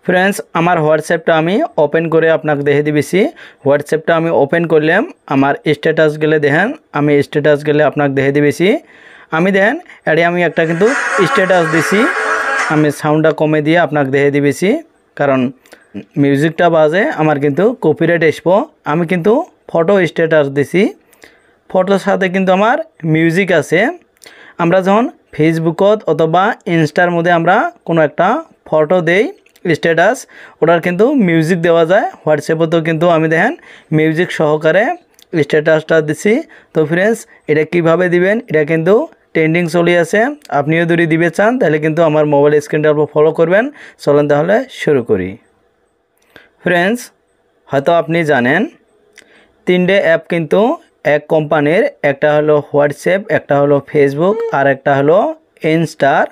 Friends आमार হোয়াটসঅ্যাপটা আমি open করে আপনাকে দেখে দিবেছি। হোয়াটসঅ্যাপটা আমি ওপেন করলাম, আমার স্ট্যাটাস গেলে দেখেন, আমি স্ট্যাটাস গেলে আপনাকে দেখে দিবেছি। আমি দেখেন এডি আমি একটা কিন্তু স্ট্যাটাস দিছি, আমি সাউন্ডটা কমে দিয়ে আপনাকে দেখে দিবেছি, কারণ মিউজিকটা বাজে আমার কিন্তু কপিরাইট আসবো। আমি কিন্তু ফটো স্ট্যাটাস দিছি, ফটোর সাথে কিন্তু আমার মিউজিক আছে। আমরা যখন ফেসবুকত অথবা ইনস্টার মধ্যে আমরা কোনো একটা ফটো দেই স্ট্যাটাস, ওটার কিন্তু মিউজিক দেওয়া যায়। হোয়াটসঅ্যাপেও কিন্তু আমি দেখেন মিউজিক সহকারে স্ট্যাটাসটা দিছি। তো ফ্রেন্ডস এটা কিভাবে দিবেন, এটা কিন্তু ট্রেন্ডিং চলে আছে। আপনিও যদি দিবে চান তাহলে কিন্তু আমার মোবাইল স্ক্রিনটা ফলো করবেন। চলেন তাহলে শুরু করি। ফ্রেন্ডস হয়তো আপনি জানেন তিনটে অ্যাপ কিন্তু এক কোম্পানির, একটা হলো হোয়াটসঅ্যাপ, একটা হলো ফেসবুক, আর একটা হলো ইনস্টার।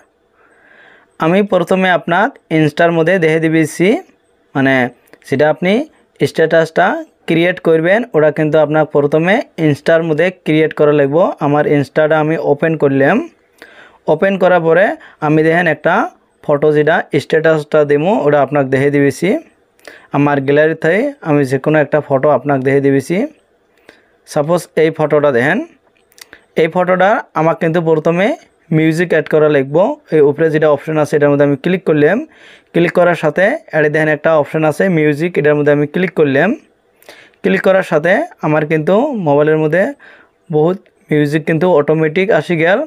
আমি প্রথমে আপনাকে ইনস্টার মধ্যে দেখে দিবেছি, মানে সেটা আপনি স্ট্যাটাসটা ক্রিয়েট করবেন, ওটা কিন্তু আপনার প্রথমে ইনস্টার মধ্যে ক্রিয়েট করা লাগবে। আমার ইনস্টাটা আমি ওপেন করলাম, ওপেন করার পরে আমি দেখেন একটা ফটো যেটা স্ট্যাটাসটা দেবো ওটা আপনাকে দেখে দিবেছি। আমার গ্যালারি থেকে আমি যে কোনো একটা ফটো আপনাকে দেখে দিবেছি। সাপোজ এই ফটোটা দেখেন, এই ফটোটা আমার কিন্তু প্রথমে মিউজিক অ্যাড করা লাগবো। এই উপরে যেটা অপশন আছে এটার মধ্যে আমি ক্লিক করলাম, ক্লিক করার সাথে এডে দেখেন একটা অপশন আছে মিউজিক, এটার মধ্যে আমি ক্লিক করলাম। ক্লিক করার সাথে আমার কিন্তু মোবাইলের মধ্যে বহুত মিউজিক কিন্তু অটোমেটিক আসি গেল।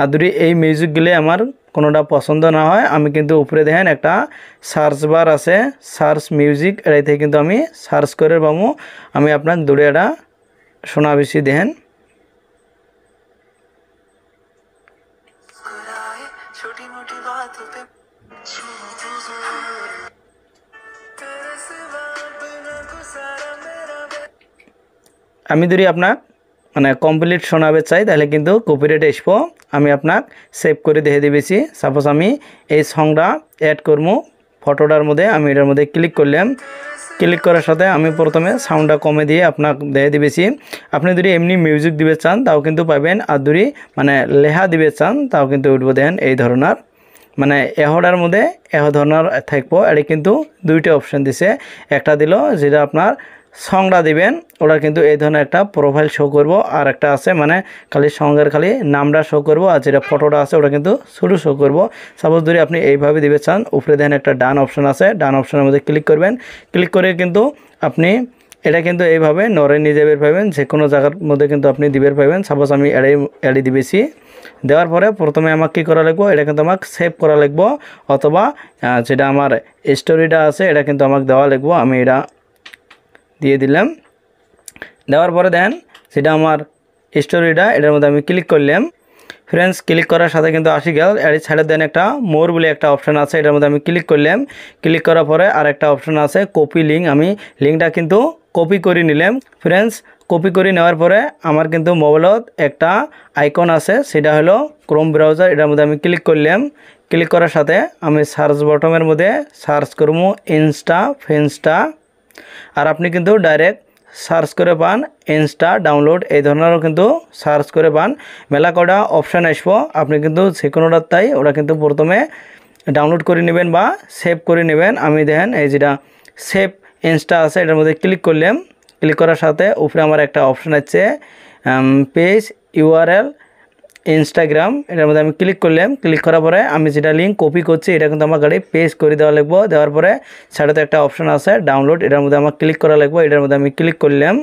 আর যদি এই মিউজিকগুলি আমার কোনোটা পছন্দ না হয়, আমি কিন্তু উপরে দেখেন একটা সার্চ বার আছে, সার্চ মিউজিক, এটাই থেকে কিন্তু আমি সার্চ করে পাবো। আমি আপনার দূরে এটা শোনা বেশি দেখেন। আমি যদি আপনাক মানে কমপ্লিট শোনাবে চাই তাহলে কিন্তু কপিরাইট আসবো। আমি আপনাক সেভ করে দেখে দিবেছি। সাপোজ আমি এই সংটা অ্যাড করবো ফটোটার মধ্যে, আমি এটার মধ্যে ক্লিক করলাম। ক্লিক করার সাথে আমি প্রথমে সাউন্ডটা কমে দিয়ে আপনাকে দেখে দিবেছি। আপনি যদি এমনি মিউজিক দিবে চান তাও কিন্তু পাবেন, আর যদি মানে লেখা দিবে চান তাও কিন্তু উঠবো দেন এই ধরনের, মানে এহোটার মধ্যে এহ ধরনের থাকবো। এটি কিন্তু দুইটা অপশন দিছে, একটা দিল যেটা আপনার সংটা দিবেন ওটা কিন্তু এই ধরনের একটা প্রোফাইল শো করব, আর একটা আছে মানে খালি সঙ্গের খালি নামটা শো করব, আর যেটা ফটোটা আছে ওটা কিন্তু শুরু শো করব। সাপোজ যদি আপনি এইভাবে দিবে চান, উপরে দেখেন একটা ডান অপশন আছে, ডান অপশনের মধ্যে ক্লিক করবেন। ক্লিক করে কিন্তু আপনি এটা কিন্তু এইভাবে নরে নিয়ে যাবে পাবেন, যে কোনো জায়গার মধ্যে কিন্তু আপনি দিবে পাবেন। সাপোজ আমি এড়ি দিবেছি, দেওয়ার পরে প্রথমে আমাকে কী করা লাগবো, এটা কিন্তু আমাকে সেভ করা লাগবো, অথবা যেটা আমার স্টোরিটা আছে এটা কিন্তু আমাকে দেওয়া লাগবো। আমি এটা দিয়ে দিলাম। দেওয়ার পরে দেন সেটা আমার স্টোরিটা, এটার মধ্যে আমি ক্লিক করলাম। ফ্রেন্ডস ক্লিক করার সাথে কিন্তু আসি গেল। এর সাইডে দেন একটা মোর বলে একটা অপশান আছে, এটার মধ্যে আমি ক্লিক করলাম। ক্লিক করার পরে আর একটা অপশান আছে কপি লিঙ্ক, আমি লিঙ্কটা কিন্তু কপি করে নিলাম। ফ্রেন্ডস কপি করে নেওয়ার পরে আমার কিন্তু মোবাইলত একটা আইকন আছে, সেটা হলো ক্রোম ব্রাউজার, এটার মধ্যে আমি ক্লিক করলাম। ক্লিক করার সাথে আমি সার্চ বটনের মধ্যে সার্চ করবো ইনস্টা ফেন্সটা, আর আপনি কিন্তু ডাইরেক্ট সার্চ করে পান ইনস্টা ডাউনলোড, এই ধরনেরও কিন্তু সার্চ করে পান। মেলা কটা অপশান আসবো, আপনি কিন্তু যে কোনোটার তাই ওটা কিন্তু প্রথমে ডাউনলোড করে নেবেন বা সেভ করে নেবেন। আমি দেখেন এই যেটা সেভ ইনস্টা আছে এটার মধ্যে ক্লিক করলাম। ক্লিক করার সাথে উপরে আমার একটা অপশান আছে পেজ ইউআরএল ইনস্টাগ্রাম, এটার মধ্যে আমি ক্লিক করলাম। ক্লিক করার পরে আমি যেটা লিঙ্ক কপি করছি এটা কিন্তু আমার গাড়ি পেস্ট করে দেওয়া লাগবো। দেওয়ার পরে সাইডে একটা অপশন আছে ডাউনলোড, এটার মধ্যে আমার ক্লিক করা লাগবো, এটার মধ্যে আমি ক্লিক করলাম।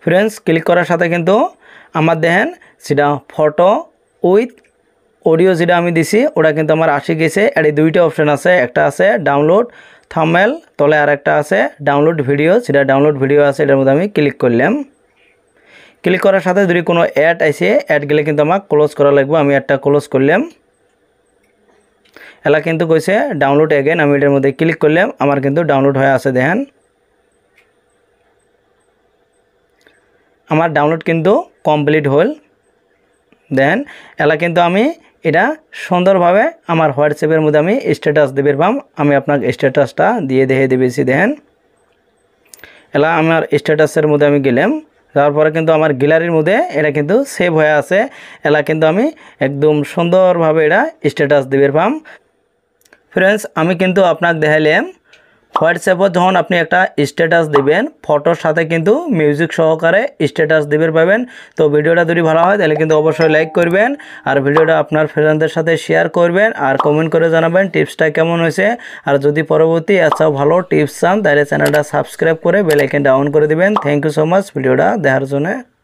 ফ্রেন্ডস ক্লিক করার সাথে কিন্তু আমার দেখেন সেটা ফটো উইথ অডিও যেটা আমি দিছি ওটা কিন্তু আমার আসে গেছে। আর এই দুইটা অপশান আছে, একটা আছে ডাউনলোড থাম্বনেল, তলে আর একটা আছে ডাউনলোড ভিডিও, সেটা ডাউনলোড ভিডিও আছে, এটার মধ্যে আমি ক্লিক করলাম। ক্লিক করার সাথে যদি কোনো অ্যাড আসে, অ্যাড গেলে কিন্তু আমার ক্লোজ করা লাগবে, আমি অ্যাডটা ক্লোজ করলাম। এলা কিন্তু কইছে ডাউনলোড এগেন, আমি এটার মধ্যে ক্লিক করলাম, আমার কিন্তু ডাউনলোড হয়ে আছে। দেখেন আমার ডাউনলোড কিন্তু কমপ্লিট হল। দেখেন এলা কিন্তু আমি এটা সুন্দরভাবে আমার হোয়াটসঅ্যাপের মধ্যে আমি স্ট্যাটাস দেবে পাম। আমি আপনাকে স্ট্যাটাসটা দিয়ে দেখে দিবেছি। দেখেন এলা আমার স্ট্যাটাসের মধ্যে আমি গেলাম, তারপরে কিন্তু আমার গ্যালারির মধ্যে এটা কিন্তু সেভ হয়ে আছে। এলা কিন্তু আমি একদম সুন্দরভাবে এটা স্ট্যাটাস দিবে পাম। ফ্রেন্ডস আমি কিন্তু আপনাকে দেখাইলাম হোয়াটসঅ্যাপত যখন আপনি একটা স্ট্যাটাস দিবেন ফটোর সাথে কিন্তু মিউজিক সহকারে স্ট্যাটাস দিবেন পাবেন। তো ভিডিওটা যদি ভালো হয় তাহলে কিন্তু অবশ্যই লাইক করবেন আর ভিডিওটা আপনার ফ্রেন্ডদের সাথে শেয়ার করবেন আর কমেন্ট করে জানাবেন টিপসটা কেমন হয়েছে। আর যদি পরবর্তী আচ্ছা ভালো টিপস চান তাহলে চ্যানেলটা সাবস্ক্রাইব করে বেল আইকনটা অন করে দিবেন। থ্যাংক ইউ সো মাচ ভিডিওটা দেখার জন্য।